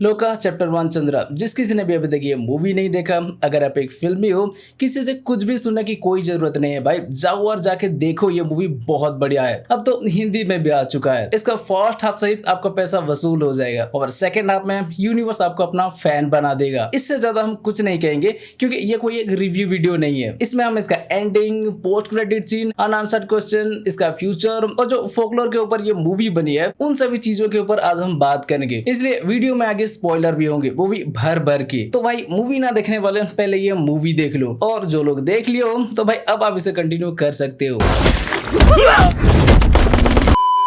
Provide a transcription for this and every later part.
लोका चैप्टर 1 चंद्रा। जिस किसी ने भी अभी तक ये मूवी नहीं देखा, अगर आप एक फिल्मी हो, किसी से कुछ भी सुनने की कोई जरूरत नहीं है भाई, जाओ और जाके देखो, ये मूवी बहुत बढ़िया है। अब तो हिंदी में भी आ चुका है। इसका फर्स्ट हाफ से ही आपका पैसा वसूल हो जाएगा और सेकंड हाफ में यूनिवर्स आपको अपना फैन बना देगा। इससे ज्यादा हम कुछ नहीं कहेंगे क्योंकि ये कोई एक रिव्यू वीडियो नहीं है। इसमें हम इसका ending, post credit scene, unanswered question, इसका फ्यूचर और जो फोकलोर के ऊपर ये मूवी बनी है, उन सभी चीजों के ऊपर आज हम बात करेंगे। इसलिए वीडियो में आगे स्पॉइलर भी होंगे, वो भी भर भर के। तो भाई मूवी ना देखने वाले पहले ये मूवी देख लो, और जो लोग देख लियो तो भाई अब आप इसे कंटिन्यू कर सकते हो।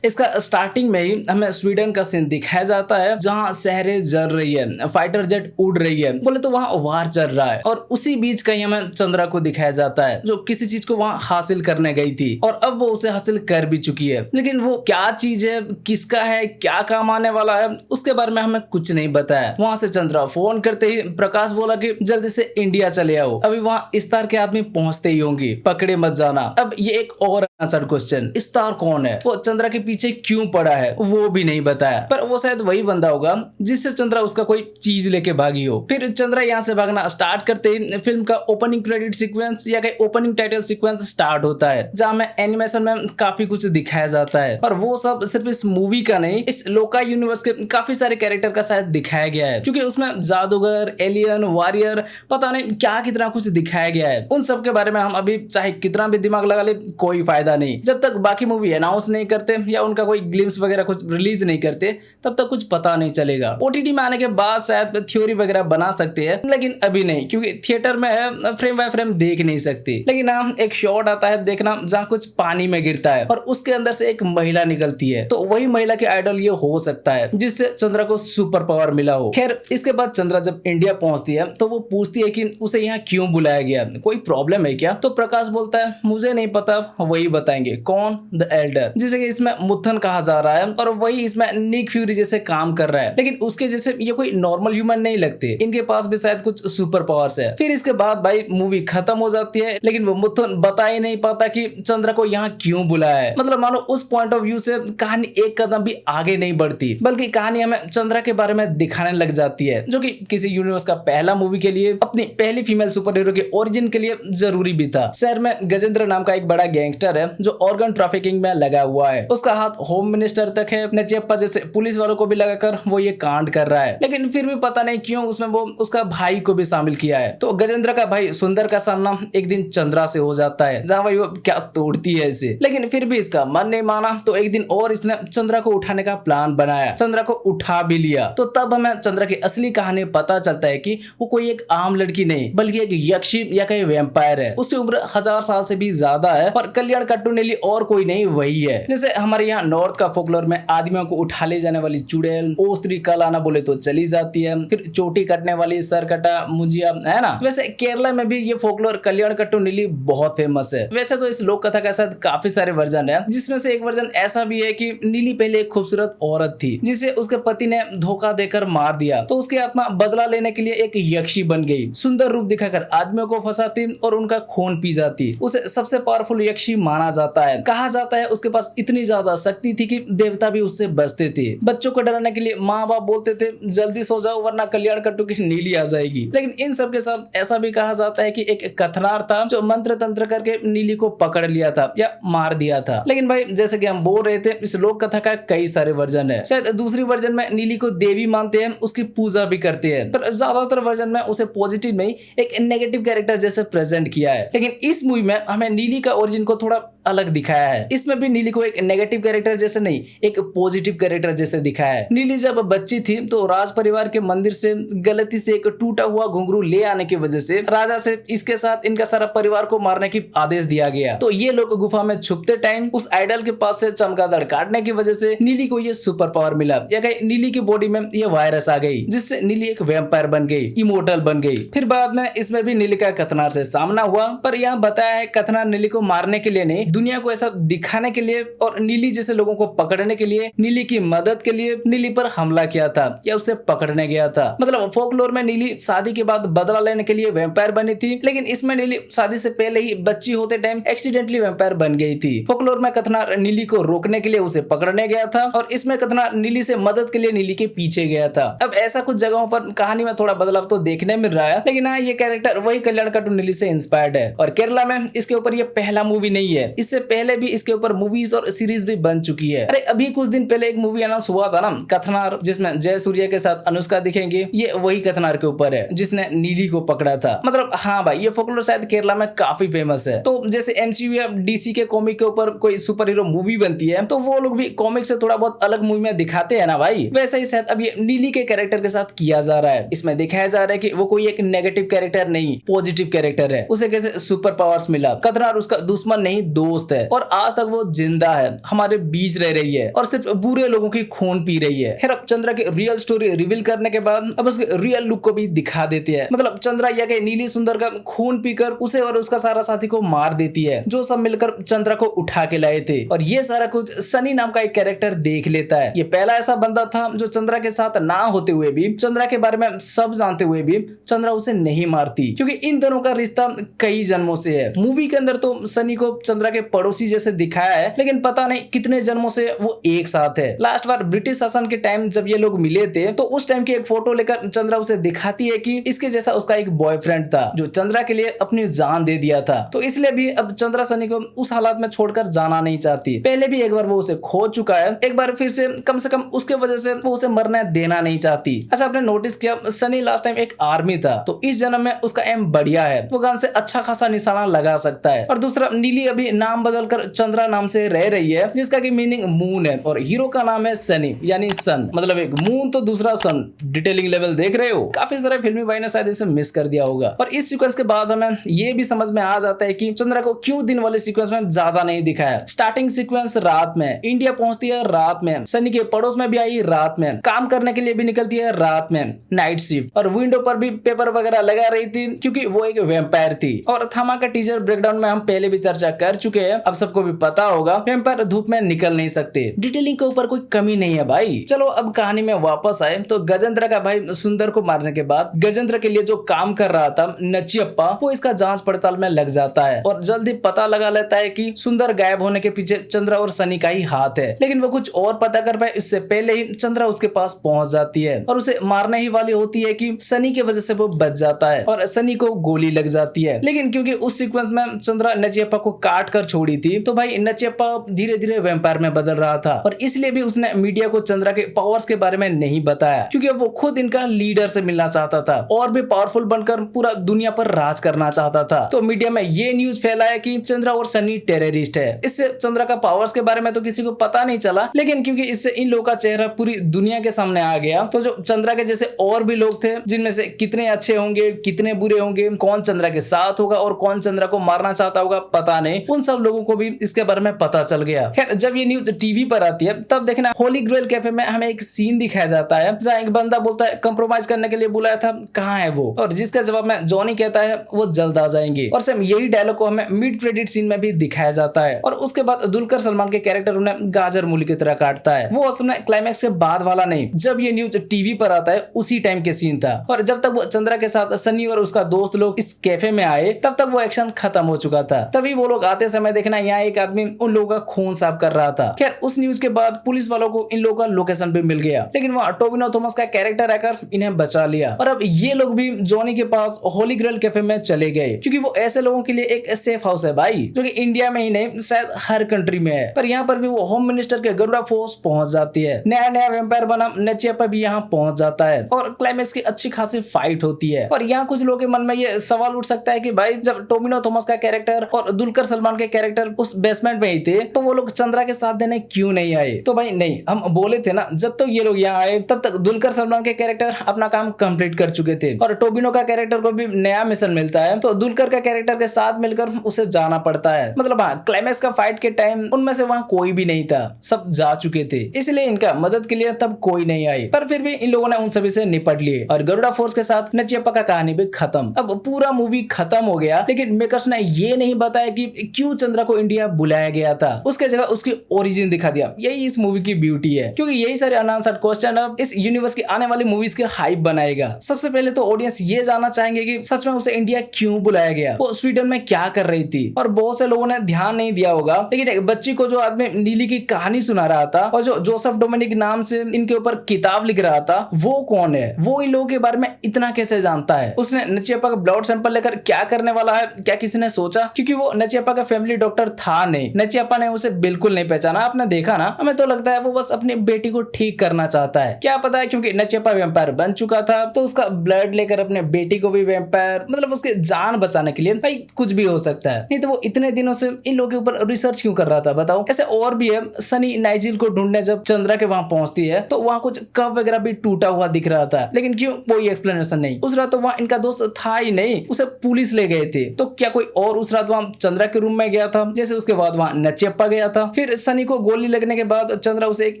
इसका स्टार्टिंग में ही हमें स्वीडन का सीन दिखाया जाता है, जहां शहरें जल रही है, फाइटर जेट उड़ रही है, बोले तो वहां वार चल रहा है। और उसी बीच कहीं हमें चंद्रा को दिखाया जाता है, जो किसी चीज को वहां हासिल करने गई थी और अब वो उसे हासिल कर भी चुकी है। लेकिन वो क्या चीज है, किसका है, क्या काम आने वाला है, उसके बारे में हमें कुछ नहीं बताया। वहां से चंद्रा फोन करते ही प्रकाश बोला कि जल्दी से इंडिया चले आओ, अभी वहां इस्तार के आदमी पहुंचते ही होंगे, पकड़े मत जाना। अब ये एक और आंसर क्वेश्चन, इस्तार कौन है, वो चंद्रा के पीछे क्यों पड़ा है, वो भी नहीं बताया। पर वो शायद वही बंदा होगा जिससे चंद्रा उसका कोई चीज लेके भागी हो। फिर चंद्रा यहाँ से भागना स्टार्ट करते ही फिल्म का ओपनिंग क्रेडिट सीक्वेंस या ओपनिंग टाइटल सीक्वेंस स्टार्ट होता है, जहाँ में एनिमेशन में काफी कुछ दिखाया जाता है। और वो सब सिर्फ इस मूवी का नहीं, इस लोका यूनिवर्स के काफी सारे कैरेक्टर का शायद दिखाया गया है, क्योंकि उसमें जादूगर, एलियन, वॉरियर, पता नहीं क्या कितना कुछ दिखाया गया है। उन सब के बारे में हम अभी चाहे कितना भी दिमाग लगा ले, कोई फायदा नहीं। जब तक बाकी मूवी अनाउंस नहीं करते या उनका कोई ग्लिम्स वगैरह कुछ रिलीज नहीं करते, तब तक कुछ पता नहीं चलेगा। ओटीटी में आने के बाद शायद थ्योरी वगैरह बना सकते हैं, लेकिन अभी नहीं, क्योंकि थिएटर में है, फ्रेम बाय फ्रेम देख नहीं सकती। लेकिन हाँ, एक शॉट आता है देखना, जहाँ कुछ पानी में गिरता है और उसके अंदर से एक महिला निकलती है, तो वही महिला के आइडल ये हो सकता है जिससे चंद्रा को सुपर पावर मिला हो। खैर, इसके बाद चंद्रा जब इंडिया पहुंचती है तो वो पूछती है कि उसे यहाँ क्यों बुलाया गया, कोई प्रॉब्लम है क्या? तो प्रकाश बोलता है मुझे नहीं पता, वही बताएंगे। कौन? द एल्डर, जिसे कि इसमें मुथन कहा जा रहा है और वही इसमें निक फ्यूरी जैसे काम कर रहा है। लेकिन उसके जैसे ये कोई नॉर्मल ह्यूमन नहीं लगते, इनके पास भी शायद कुछ सुपर पावर्स है। फिर इसके बाद भाई मूवी खत्म हो जाती है, लेकिन वो मुथन बता ही नहीं पाता कि चंद्रा को यहाँ क्यों बुलाया है। मतलब मानो उस पॉइंट ऑफ व्यू से कहानी एक कदम भी आगे नहीं बढ़ती, बल्कि कहानी हमें चंद्रा के बारे में दिखाने लग जाती है, जो कि किसी यूनिवर्स का पहला मूवी के लिए, अपनी पहली फीमेल सुपर हीरो के ओरिजिन के लिए जरूरी भी था। शहर में गजेंद्र नाम का एक बड़ा गैंगस्टर है जो ऑर्गन ट्रैफिकिंग में लगा हुआ है। उसका हाथ होम मिनिस्टर तक है, नचियप्पा जैसे पुलिस वालों को भी लगाकर वो ये कांड कर रहा है। लेकिन फिर भी पता नहीं क्यों उसमें वो उसका भाई को भी शामिल किया है। तो गजेंद्र का भाई सुंदर का सामना एक दिन चंद्रा से हो जाता है, जहाँ भाई वो क्या तोड़ती है इसे। लेकिन फिर भी इसका मन नहीं माना, तो एक दिन और इसने चंद्रा को उठाने का प्लान बनाया, चंद्रा को उठा भी लिया। तो तब हमें चंद्रा की असली कहानी पता चलता है कि वो कोई एक आम लड़की नहीं, बल्कि एक यक्षी या कहीं वैम्पायर है। उसकी उम्र 1000 साल से भी ज्यादा है और कल्याण कट्टुनेली और कोई नहीं, वही है। जैसे हमारे यहाँ नॉर्थ का फोकलोर में आदमियों को उठा ले जाने वाली चुड़ैल, ओस्त्री कल आना बोले तो चली जाती है, फिर चोटी कटने वाली सरकटा मुंजिया, है ना। वैसे केरला में भी ये फोकलोर कल्याण कट्टुनेली बहुत फेमस है। वैसे तो इस लोक कथा के साथ काफी सारे वर्जन है, जिसमें से एक वर्जन ऐसा भी है कि नीली पहले एक खूबसूरत औरत थी जिसे उसके पति ने धोखा देकर मार दिया, तो उसकी आत्मा बदला लेने के लिए एक यक्षी बन गई, सुंदर रूप दिखाकर आदमियों को फंसाती और उनका खून पी जाती। उसे सबसे पावरफुल यक्षी माना जाता है। कहा जाता है उसके पास इतनी ज्यादा शक्ति थी कि देवता भी उससे बचते थे। बच्चों को डराने के लिए माँ बाप बोलते थे जल्दी सो जाओ वरना कल्याण कट्टू की नीली आ जाएगी। लेकिन इन सब के साथ ऐसा भी कहा जाता है कि एक कथनार था जो मंत्र तंत्र करके नीली को पकड़ लिया था या मार दिया था। लेकिन भाई जैसे कि हम बोल रहे थे, इस लोक कथा का कई सारे वर्जन है। शायद दूसरी वर्जन में नीली को देवी मानते हैं, उसकी पूजा भी करते हैं, पर ज्यादातर वर्जन में उसे पॉजिटिव में एक नेगेटिव कैरेक्टर जैसे प्रेजेंट किया है। लेकिन इस मूवी में हमें नीली का ओरिजिन को थोड़ा अलग दिखाया है। इसमें भी नीली को एक नेगेटिव कैरेक्टर जैसे नहीं, एक पॉजिटिव कैरेक्टर जैसे दिखाया है। नीली जब बच्ची थी तो राज परिवार के मंदिर से गलती से एक टूटा हुआ घुंघरू ले आने की वजह से राजा से इसके साथ इनका सारा परिवार को मारने की आदेश दिया गया। तो ये लोग गुफा में छुपते टाइम उस आइडल के पास से चमगादड़ काटने की वजह से नीली को ये सुपर पावर मिला, या नीली की बॉडी में ये वायरस आ गई, जिससे नीली एक वैम्पायर बन गई, इमोर्टल बन गई। फिर बाद में इसमें भी नीली का कथनार से सामना हुआ, पर यहाँ बताया है कथनार नीली को मारने के लिए नहीं, दुनिया को ऐसा दिखाने के लिए और नीली जैसे लोगों को पकड़ने के लिए, नीली की मदद के लिए नीली पर हमला किया था या उसे पकड़ने गया था। मतलब फोकलोर में नीली शादी के बाद बदला लेने के लिए वैम्पायर बनी थी, लेकिन इसमें नीली शादी से पहले ही बच्ची होते टाइम एक्सीडेंटली वैम्पायर बन गई थी। फोकलोर में कथनार नीली को रोकने के लिए उसे पकड़ने गया था और इसमें कथनार नीली से मदद के लिए नीली के पीछे गया था। अब ऐसा कुछ जगहों पर कहानी में थोड़ा बदलाव तो देखने मिल रहा है, लेकिन हाँ, ये कैरेक्टर वही कल्याण कट्टू नीली से इंस्पायर्ड है। और केरला में इसके ऊपर ये पहला मूवी नहीं है, इससे पहले भी इसके ऊपर मूवीज और सीरीज भी बन चुकी है। अरे अभी कुछ दिन पहले एक मूवी अनाउंस हुआ था ना, कथनार, जिसमें जय सूर्य के साथ अनुष्का दिखेंगे। ये वही कथनार के ऊपर है जिसने नीली को पकड़ा था। मतलब हाँ भाई, ये फोकलोर शायद केरला में काफी फेमस है। तो जैसे एमसीयू या डीसी के कॉमिक के ऊपर कोई सुपर हीरो मूवी बनती है तो वो लोग भी कॉमिक से थोड़ा बहुत अलग मूवी में दिखाते हैं ना भाई, वैसे ही शायद अब ये नीली के कैरेक्टर के साथ किया जा रहा है। इसमें दिखाया जा रहा है कि वो कोई एक नेगेटिव कैरेक्टर नहीं, पॉजिटिव कैरेक्टर है। उसे कैसे सुपर पावर्स मिला, कथनार उसका दुश्मन नहीं दोस्त है और आज तक वो जिंदा है, हमारे बीच रह रही है और सिर्फ बुरे लोगों की खून पी रही है। खैर अब चंद्रा की रियल स्टोरी रिवील करने के बाद अब उसके रियल लुक को भी दिखा देती है। मतलब चंद्रा या के नीली सुंदर का खून पीकर उसे और उसका सारा साथी को मार देती है, जो सब मिलकर चंद्रा को उठा के लाए थे। और ये सारा कुछ सनी नाम का एक कैरेक्टर देख लेता है। ये पहला ऐसा बंदा था जो चंद्रा के साथ ना होते हुए भी, चंद्रा के बारे में सब जानते हुए भी चंद्रा उसे नहीं मारती, क्योंकि इन दोनों का रिश्ता कई जन्मों से है। मूवी के अंदर तो सनी को चंद्रा के पड़ोसी जैसे दिखाया है, लेकिन पता नहीं कितने जन्मों से वो एक साथ है। लास्ट बार ब्रिटिश शासन के टाइम जब ये लोग मिले थे तो उस टाइम की एक फोटो लेकर चंद्रा उसे दिखाती है कि इसके जैसा उसका एक बॉयफ्रेंड था जो चंद्रा के लिए अपनी जान दे दिया था। तो इसलिए भी अब चंद्रा सनी को उस हालात में छोड़कर जाना नहीं चाहती। पहले भी एक बार वो उसे खो चुका है, एक बार फिर से कम उसके वजह से वो उसे मरने देना नहीं चाहती। अच्छा, आपने नोटिस किया सनी लास्ट टाइम एक आर्मी था, तो इस जन्म में उसका एम बढ़िया है, वो गन से अच्छा खासा निशाना लगा सकता है। और दूसरा, नीली अभी नाम बदलकर चंद्रा नाम से रह रही है, जिसका की मीनिंग मून है और हीरो का नाम है सनी यानी सन। मतलब एक मून तो दूसरा सन। डिटेलिंग लेवल देख रहे हो, काफी सारे फिल्मी भाई ने शायद इसे मिस कर दिया होगा। और इस सीक्वेंस के बाद हमें ये भी समझ में आ जाता है कि चंद्रा को क्यों दिन वाले सीक्वेंस में ज्यादा नहीं दिखाया। स्टार्टिंग सीक्वेंस रात में, इंडिया पहुंचती है रात में, सनी के पड़ोस में भी आई रात में, काम करने के लिए भी निकलती है रात में, नाइट शिफ्ट, और विंडो पर भी पेपर वगैरह लगा रही थी क्योंकि वो एक वैम्पायर थी। और थमा का टीजर ब्रेकडाउन में हम पहले भी चर्चा कर चुके हैं, अब सबको भी पता होगा वैम्पायर धूप में निकल नहीं सकते। डिटेलिंग के ऊपर कोई कमी नहीं है भाई। चलो अब कहानी में वापस आए तो गजेंद्र का भाई सुंदर को मारने के बाद गजेंद्र के लिए जो काम कर रहा था नचियप्पा, वो इसका जांच पड़ताल में लग जाता है और जल्दी पता लगा लेता है कि सुंदर गायब होने के पीछे चंद्रा और सनी का ही हाथ है। लेकिन वो कुछ और पता कर पाए इससे पहले ही चंद्रा उसके पास पहुंच जाती है और उसे मारने ही वाली होती है कि सनी की वजह से वो बच जाता है और सनी को गोली लग जाती है। लेकिन क्योंकि उस सीक्वेंस में चंद्रा नचियप्पा को काट कर छोड़ी थी, तो भाई नचियप्पा धीरे धीरे वैम्पायर में बदल रहा था और इसलिए भी उसने मीडिया को चंद्रा के पावर्स के बारे में नहीं बताया, क्योंकि वो खुद इनका लीडर से मिलना चाहता था और भी पावरफुल बनकर पूरा दुनिया पर राज करना चाहता था। तो मीडिया में ये न्यूज फैलाया कि चंद्रा और सनी टेररिस्ट है। इससे चंद्रा का पावर्स के बारे में तो किसी को पता नहीं चला, लेकिन क्योंकि इससे इन लोगों का चेहरा पूरी दुनिया के सामने आ गया, तो जो चंद्रा के जैसे और भी लोग थे, जिनमें से कितने अच्छे होंगे कितने बुरे होंगे, कौन चंद्रा के साथ होगा और कौन चंद्रा को मारना चाहता होगा पता नहीं, उन सब लोगों को भी इसके बारे में पता चल गया। खैर जब ये न्यूज टीवी पर आती है तब देखना होली ग्रेल कैफे में हमें एक सीन दिखाया जाता है जहाँ एक बंदा बोलता है कंप्रोमाइज करने के लिए बुलाया था, कहाँ है वो, और जिसका जवाब में जॉनी कहता है वो जल्द आ जाएंगे। और सेम यही डायलॉग को हमें मिड क्रेडिट सीन में भी दिखाया जाता है। और उसके बाद दुलकर सलमान के कैरेक्टर उन्हें गाजर मूली की तरह काटता है। वो असल में क्लाइमैक्स के बाद वाला नहीं, जब ये न्यूज टीवी पर आता है उसी टाइम के सीन था। और जब तक वो चंद्रा के साथ सनी और उसका दोस्त लोग इस कैफे में आए तब तक वो एक्शन खत्म हो चुका था। तभी वो लोग आते समय देखना यहाँ एक आदमी उन लोगों का खून साफ कर रहा था। खैर उस न्यूज के बाद पुलिस वालों को इन लोगों का लोकेशन भी मिल गया, लेकिन वहाँ टोबिनो थॉमस का कैरेक्टर आकर इन्हें बचा लिया। और अब ये लोग भी जॉनी के पास होली ग्रेल कैफे में चले गए, क्योंकि वो ऐसे लोगों के लिए एक सेफ हाउस है भाई, जो कि इंडिया में ही नहीं शायद हर कंट्री में है। पर यहाँ पर भी वो होम मिनिस्टर के गरुड़ा फोर्स पहुंच जाती है। नया नया वैम्पायर बना नचियप्पा भी यहाँ पहुंच जाता है और क्लाइमैक्स की अच्छी खासी फाइट होती है। और यहाँ कुछ लोगों के मन में ये सवाल उठ सकता है कि भाई जब टोबिनो थॉमस का कैरेक्टर और दुलकर सलमान के कैरेक्टर उस बेसमेंट में ही थे तो वो लोग चंद्रा के साथ देने क्यों नहीं आए। तो भाई नहीं, हम बोले थे ना जब तक ये लोग यहाँ आए तब तक दुलकर सलमान के कैरेक्टर अपना काम कंप्लीट कर चुके थे और टोबिनो का कैरेक्टर को भी नया मिशन मिलता है, तो दुलकर का कैरेक्टर के साथ मिलकर उसे जाना पड़ता है। मतलब हाँ, क्लाइमैक्स का फाइट के टाइम उनमें से वहाँ कोई भी नहीं था, सब जा चुके थे, इसलिए इनका मदद के लिए तब कोई नहीं आई। पर फिर भी इन लोगों ने उन सभी से निपट लिए और गरुड़ा फोर्स के साथ नचियप्पा का कहानी भी खत्म। अब पूरा मूवी खत्म हो गया, लेकिन मेकर्स ने ये नहीं बताया कि क्यों चंद्रा को इंडिया बुलाया गया था। उसके जगह उसकी ओरिजिन दिखा दिया। यही इस मूवी की ब्यूटी है, क्योंकि यही सारे अनआंसर्ड क्वेश्चन अब इस यूनिवर्स की आने वाली मूवीज के हाइप बनाएगा। सबसे पहले तो ऑडियंस ये जानना चाहेंगे कि सच में उसे इंडिया क्यों बुलाया गया, वो स्वीडन में क्या कर रही थी। और बहुत से लोगों ने ध्यान नहीं दिया होगा, लेकिन एक बच्ची को जो आदमी नीली की कहानी सुना रहा था और जो जोसेफ डोमिनिक नाम से इनके ऊपर किताब लिख रहा था, वो कौन है? वो इन लोगों के बारे में इतना कैसे जानता है? उसने नचियप्पा का ब्लड सैंपल लेकर क्या करने वाला है, क्या किसी ने सोचा? क्योंकि वो नचियप्पा का फैमिली डॉक्टर था नहीं। नचियप्पा ने उसे बिल्कुल नहीं पहचाना। आपने देखा ना, हमें तो लगता है वो बस अपनी बेटी को ठीक करना चाहता है। क्या पता है, क्योंकि नचियप्पा वैम्पायर बन चुका था तो उसका ब्लड लेकर अपने बेटी को भी वैम्पायर, मतलब उसके जान बचाने के लिए भाई कुछ भी हो सकता है। नहीं तो वो इतने दिनों से इन लोगों के ऊपर रिसर्च क्यों कर रहा था बताओ? ऐसे और भी है। सनी नाइजिल को ढूंढने जब चंद्रा के वहां पहुंचती है तो वहां कुछ कप वगैरह भी टूटा हुआ दिख रहा था, लेकिन क्यों? कोई एक्सप्लेनेशन नहीं। उस रात तो वहां इनका दोस्त था ही नहीं, उसे पुलिस ले गए थे। तो क्या कोई और उस रात वहां चंद्रा के रूम में गया था, जैसे उसके बाद वहां नचियप्पा गया था? फिर सनी को गोली लगने के बाद चंद्रा उसे एक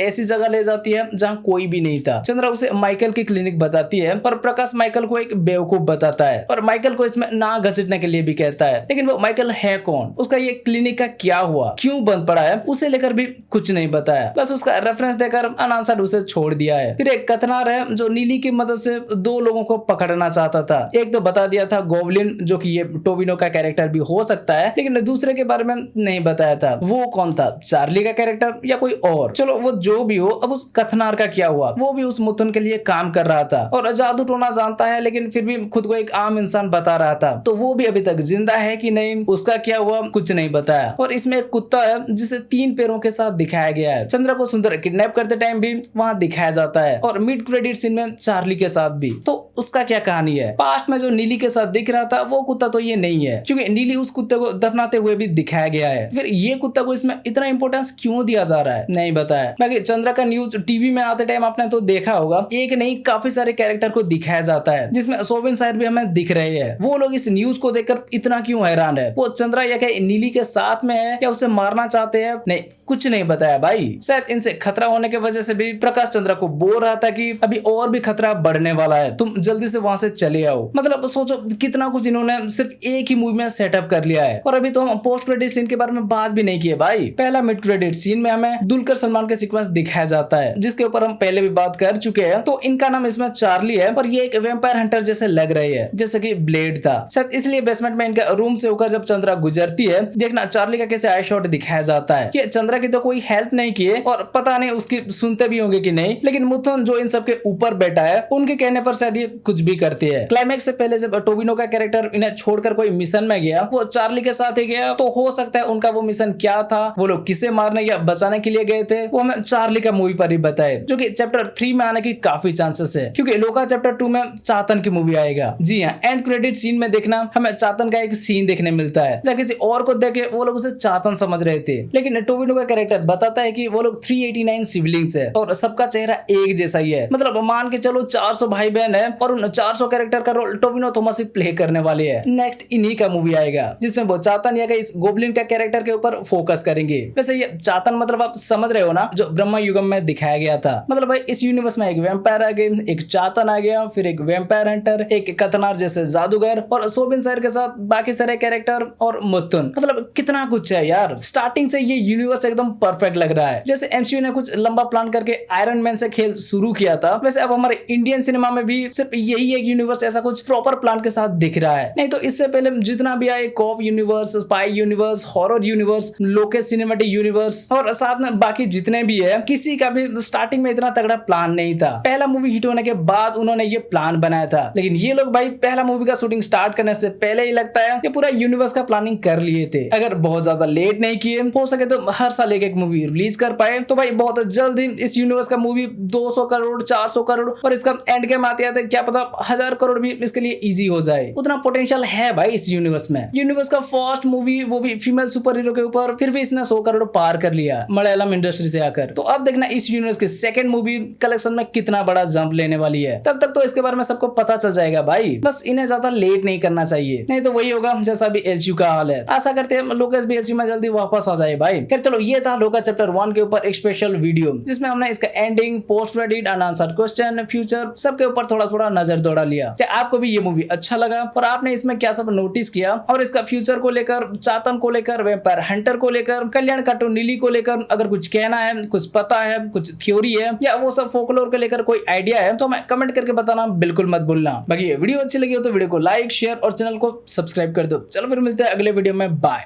ऐसी जगह ले जाती है जहां कोई भी नहीं था। चंद्रा उसे माइकल की क्लिनिक बताती है और प्रकाश माइकल को एक बेवकूफ बताता है और माइकल को इसमें ना घसीटने के लिए भी कहता है। लेकिन वो माइकल है कौन, उसका ये क्लिनिक का क्या हुआ, क्यों बंद पड़ा है, उसे लेकर भी कुछ नहीं बताया। बस उसका रेफरेंस देकर अनआंसर्ड उसे छोड़ दिया है। फिर एक कथनार है जो नीली की मदद से दो लोगों को पकड़ना चाहता था। एक तो बता दिया था गोब्लिन, जो कि ये टोविनो का कैरेक्टर भी हो सकता है, लेकिन दूसरे के बारे में नहीं बताया था। वो कौन था? चार्ली का कैरेक्टर या कोई और? चलो वो जो भी हो, अब उस कथनार का क्या हुआ? वो भी उस मुथुन के लिए काम कर रहा था और जादू टोना जानता है, लेकिन फिर भी खुद को एक आम इंसान बता रहा था। तो वो भी अभी तक जिंदा है कि नहीं, उसका क्या हुआ, कुछ नहीं बताया। और इसमें एक कुत्ता है जिसे 3 पैरों के साथ दिखाया गया है। चंद्रा को सुंदर किडनैप करते टाइम भी वहां दिखाया जाता है और मिड क्रेडिट सीन में चार्ली के साथ भी। तो उसका क्या कहानी है? पास्ट में जो नीली के साथ दिख रहा था वो कुत्ता तो ये नहीं है, क्योंकि नीली उस कुत्ते को दफनाते हुए भी दिखाया गया है। फिर ये कुत्ता को इसमें इतना इंपॉर्टेंस क्यों दिया जा रहा है, नहीं बताया। बाकी चंद्रा का न्यूज टीवी में आते टाइम आपने तो देखा होगा, एक नहीं काफी सारे कैरेक्टर को दिखाया जाता है, जिसमें सोविन साइड भी हमें दिख रहे हैं। वो लोग इस न्यूज को देखकर इतना क्यों हैरान है? वो चंद्रा या क्या नीली के साथ में है या उसे मारना चाहते हैं? नहीं, कुछ नहीं बताया भाई। शायद इनसे खतरा होने की वजह से भी प्रकाश चंद्रा को बोल रहा था कि अभी और भी खतरा बढ़ने वाला है, तुम जल्दी से वहां से चले आओ। मतलब सोचो कितना कुछ इन्होंने सिर्फ एक ही मूवी में सेटअप कर लिया है। और अभी तो हम पोस्ट क्रेडिट सीन के बारे में बात भी नहीं किए भाई। पहला मिड क्रेडिट सीन में हमें दुलकर सलमान के सीक्वेंस दिखाया जाता है, जिसके ऊपर हम पहले भी बात कर चुके हैं। तो इनका नाम इसमें चार्ली है और ये एक वेम्पायर हंटर जैसे लग रहे हैं, जैसे कि ब्लेड था। शायद इसलिए बेसमेंट में इनका रूम से होकर जब चंद्रा गुजरती है, देखना चार्ली का कैसे आई शॉट दिखाया जाता है कि चंद्रा की तो कोई हेल्प नहीं किए और पता नहीं उसकी सुनते भी होंगे कि नहीं, लेकिन मुथुन जो इन सबके ऊपर बैठा है उनके कहने पर शायद ये कुछ भी करती है। क्लाइमैक्स से पहले जब टोविनो का कैरेक्टर इन्हें छोड़कर कोई मिशन में गया, वो चार्ली के साथ ही गया, तो हो सकता है उनका वो मिशन क्या था, वो लोग किसे मारने या बचाने के लिए गए थे, वो हमें चार्ली का मूवी पर ही बताए, जो कि चैप्टर 3 में आने की काफी चांसेस है, क्योंकि लोका चैप्टर 2 में चातन की मूवी आएगा। जी हाँ, एंड क्रेडिट सीन में देखना हमें चातन का एक सीन देखने मिलता है जहाँ किसी और को देखे वो लोग उसे चातन समझ रहे थे, लेकिन टोविनो का कैरेक्टर बताता है कि वो लोग 389 सिबलिंग्स है और सबका चेहरा एक जैसा ही है। मतलब मान के चलो 400 भाई बहन है और उन 400 कैरेक्टर का रोल टोविनो थॉमस ही प्ले करने वाले है। नेक्स्ट इन्हीं का मूवी आएगा जिसमें वो चातन या इस गोब्लिन का कैरेक्टर के ऊपर फोकस करेंगे। वैसे ये चातन मतलब आप समझ रहे हो ना, जो ब्रह्मा युगम में दिखाया गया था। मतलब भाई इस यूनिवर्स में एक वैम्पायर आ गए, एक चातन आ गया, फिर एक वैम्पायर हंटर, एक कथनार जैसे जादूगर और सोबिन सर के साथ बाकी सारे कैरेक्टर और मुथुन। मतलब कितना कुछ है यार। स्टार्टिंग से ये यूनिवर्स एकदम परफेक्ट लग रहा है। जैसे एमसीयू ने कुछ लंबा प्लान करके आयरन मैन से खेल शुरू किया था, वैसे अब हमारे इंडियन सिनेमा में भी सिर्फ यही एक यूनिवर्स ऐसा कुछ प्रॉपर प्लान के साथ दिख रहा है। नहीं तो इससे पहले जितना भी आए cop universe, spy universe, horror universe, Lokesh cinematic universe और साथ में बाकी जितने भी है, किसी का भी स्टार्टिंग में इतना तगड़ा प्लान नहीं था। पहला मूवी हिट होने के बाद उन्होंने ये प्लान बनाया था, लेकिन ये लोग भाई पहला मूवी का शूटिंग स्टार्ट करने से पहले ही लगता है कि पूरा यूनिवर्स का प्लानिंग कर लिए थे। अगर बहुत ज्यादा लेट नहीं किए, हो सके तो हर साल एक मूवी रिलीज कर पाए, तो भाई बहुत जल्द ही इस यूनिवर्स का मूवी 200 करोड़ 400 करोड़ और इसका एंड गेम आते आते क्या पता 1000 करोड़ भी इसके लिए इजी हो जाए। उतना पोटेंशियल है भाई इस यूनिवर्स में। यूनिवर्स का फर्स्ट मूवी, वो भी फीमेल सुपर हीरो के ऊपर, फिर भी इसने 100 करोड़ पार कर लिया मलयालम इंडस्ट्री से आकर। तो अब देखना इस यूनिवर्स की सेकंड मूवी कलेक्शन में कितना बड़ा जंप लेने वाली है। तब तक तो इसके बारे में सबको पता चल जाएगा भाई। बस इन्हें ज्यादा लेट नहीं करना चाहिए, नहीं तो वही होगा जैसा भी एलसीयू का हाल है। आशा करते हैं लोकेश भी एलसीयू में जल्दी वापस आ जाए भाई। फिर चलो, ये था लोका चैप्टर 1 के ऊपर एक स्पेशल वीडियो जिसमें हमने इसका ending, post credit, unanswered question, future सबके ऊपर थोड़ा थोड़ा नजर दौड़ा लिया। क्या आपको भी ये मूवी अच्छा लगा और आपने इसमें क्या सब नोटिस किया, और इसका फ्यूचर को लेकर, चातन को लेकर, वैम्पायर हंटर को लेकर, कल्याण कार्टून नीली को लेकर अगर कुछ कहना है, कुछ पता है, कुछ थ्योरी है या वो सब फोकलोर को लेकर कोई आइडिया है तो हमें कमेंट करके बताना बिल्कुल मत भूलना। बाकी ये वीडियो अच्छी लगी हो तो वीडियो को लाइक, शेयर और चैनल को सब्सक्राइब कर दो। चलो फिर मिलते हैं अगले वीडियो में। बाय।